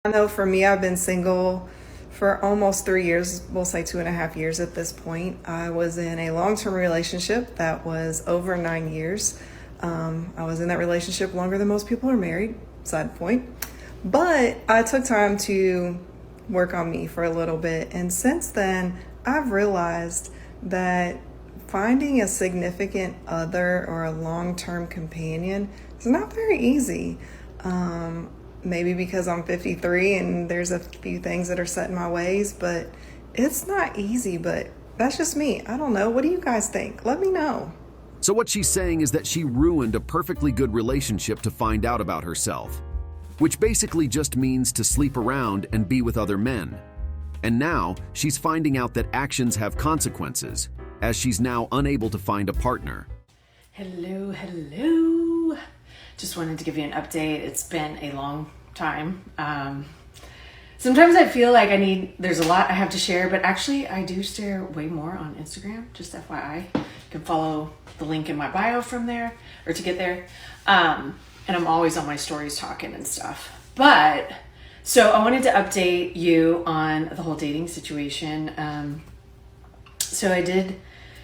I know for me, I've been single for almost 3 years, we'll say 2.5 years at this point. I was in a long term relationship that was over 9 years. I was in that relationship longer than most people are married, side point. But I took time to work on me for a little bit. And since then, I've realized that finding a significant other or a long term companion is not very easy. Maybe because I'm 53 and there's a few things that are set in my ways, but it's not easy. But that's just me. I don't know. What do you guys think? Let me know. So what she's saying is that she ruined a perfectly good relationship to find out about herself, which basically just means to sleep around and be with other men. And now she's finding out that actions have consequences, as she's now unable to find a partner. Hello, hello. Just wanted to give you an update. It's been a long time. Sometimes I feel like there's a lot I have to share, but actually I do share way more on Instagram, just FYI. You can follow the link in my bio from there, or to get there. And I'm always on my stories talking and stuff. But, so I wanted to update you on the whole dating situation. So I did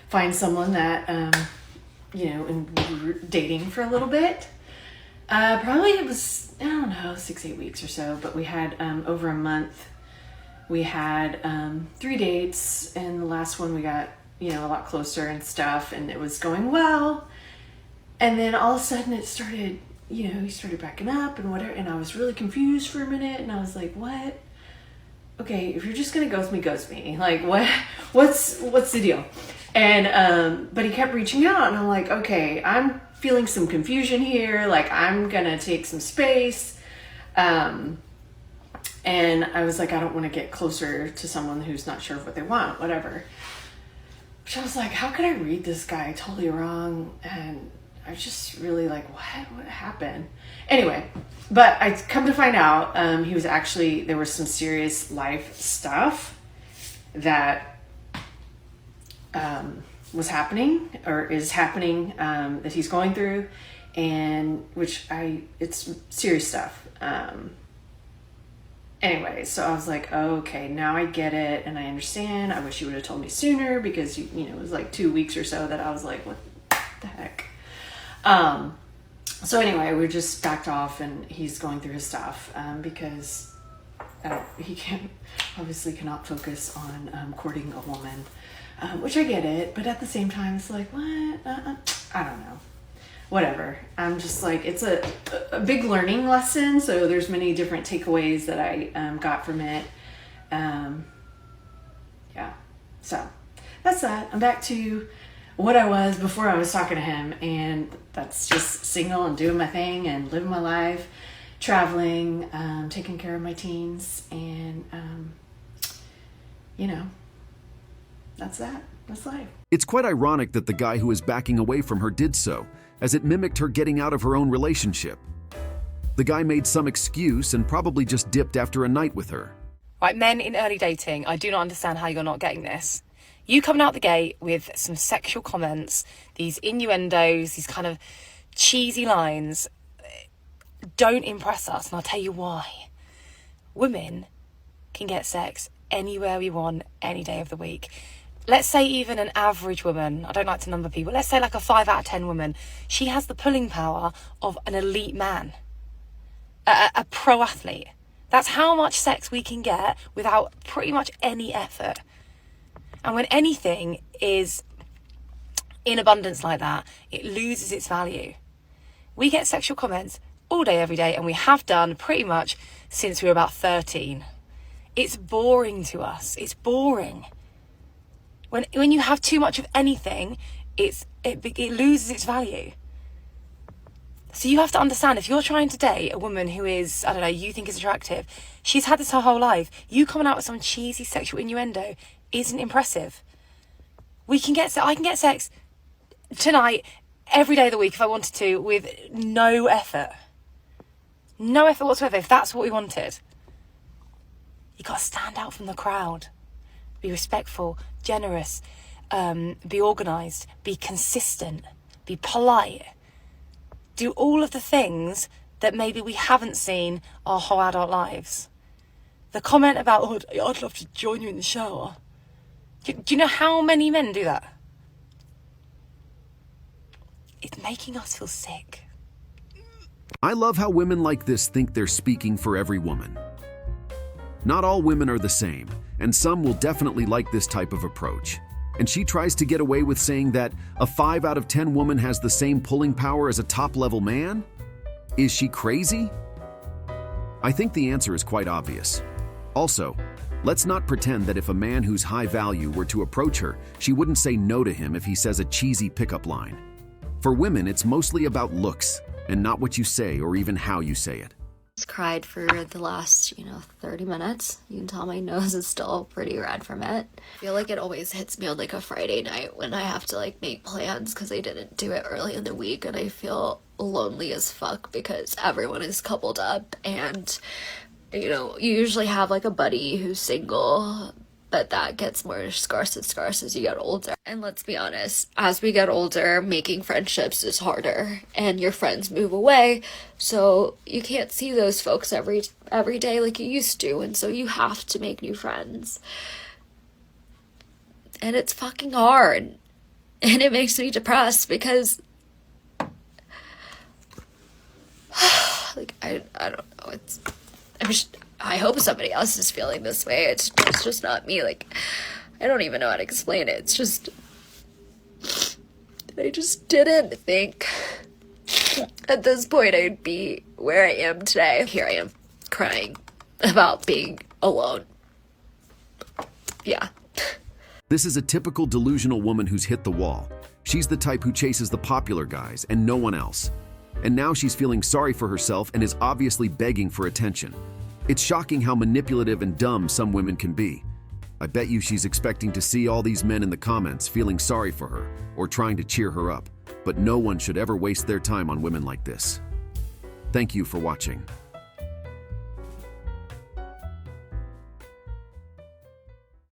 find someone that, and we were dating for a little bit. Probably it was, 6-8 weeks or so, but we had over a month. We had 3 dates, and the last one we got, a lot closer and stuff, and it was going well. And then all of a sudden it started, he started backing up and whatever, and I was really confused for a minute, and I was like, what? Okay, if you're just gonna ghost me. Like, what's the deal? And, but he kept reaching out, and I'm like, okay, I'm feeling some confusion here. Like, I'm gonna take some space. And I was like, I don't want to get closer to someone who's not sure of what they want, whatever. But I was like, how could I read this guy totally wrong? And I was just really like, what happened? Anyway, but I come to find out, there was some serious life stuff that, was happening or is happening, that he's going through, and it's serious stuff. Anyway, so I was like, oh, okay, now I get it and I understand. I wish you would have told me sooner, because it was like 2 weeks or so that I was like, what the heck? So anyway, we just backed off, and he's going through his stuff, because he obviously cannot focus on courting a woman, which I get it, but at the same time, it's like, what? I don't know. Whatever. I'm just like, it's a big learning lesson, so there's many different takeaways that I got from it. Yeah. So that's that. I'm back to what I was before I was talking to him, and that's just single and doing my thing and living my life, traveling, taking care of my teens, and that's that. That's life. It's quite ironic that the guy who is backing away from her did so, as it mimicked her getting out of her own relationship. The guy made some excuse and probably just dipped after a night with her. Right, men in early dating, I do not understand how you're not getting this. You coming out the gate with some sexual comments, these innuendos, these kind of cheesy lines, don't impress us, and I'll tell you why. Women can get sex anywhere we want, any day of the week. Let's say even an average woman, I don't like to number people, let's say like a 5 out of 10 woman, she has the pulling power of an elite man, a pro athlete. That's how much sex we can get without pretty much any effort. And when anything is in abundance like that, it loses its value. We get sexual comments all day, every day, and we have done pretty much since we were about 13. It's boring to us. It's boring. When you have too much of anything, it loses its value. So you have to understand, if you're trying to date a woman who is, I don't know, you think is attractive, she's had this her whole life, you coming out with some cheesy sexual innuendo isn't impressive. I can get sex tonight, every day of the week if I wanted to, with no effort. No effort whatsoever, if that's what we wanted. You got to stand out from the crowd. Be respectful, generous, be organised, be consistent, be polite. Do all of the things that maybe we haven't seen our whole adult lives. The comment about, oh, I'd love to join you in the shower. Do you know how many men do that? It's making us feel sick. I love how women like this think they're speaking for every woman. Not all women are the same, and some will definitely like this type of approach. And she tries to get away with saying that a 5 out of 10 woman has the same pulling power as a top-level man? Is she crazy? I think the answer is quite obvious. Also, let's not pretend that if a man who's high value were to approach her, she wouldn't say no to him if he says a cheesy pickup line. For women, it's mostly about looks, and not what you say or even how you say it. Cried for the last 30 minutes. You can tell my nose is still pretty red from it. I feel like it always hits me on like a Friday night when I have to like make plans because I didn't do it early in the week, and I feel lonely as fuck because everyone is coupled up, and you usually have like a buddy who's single, but that gets more scarce and scarce as you get older. And let's be honest, as we get older, making friendships is harder, and your friends move away, so you can't see those folks every day like you used to, and so you have to make new friends. And it's fucking hard, and it makes me depressed because like I don't know, I hope somebody else is feeling this way. It's just not me. Like, I don't even know how to explain it. It's just, I just didn't think at this point I'd be where I am today. Here I am crying about being alone. Yeah. This is a typical delusional woman who's hit the wall. She's the type who chases the popular guys and no one else. And now she's feeling sorry for herself and is obviously begging for attention. It's shocking how manipulative and dumb some women can be. I bet you she's expecting to see all these men in the comments feeling sorry for her or trying to cheer her up, but no one should ever waste their time on women like this. Thank you for watching.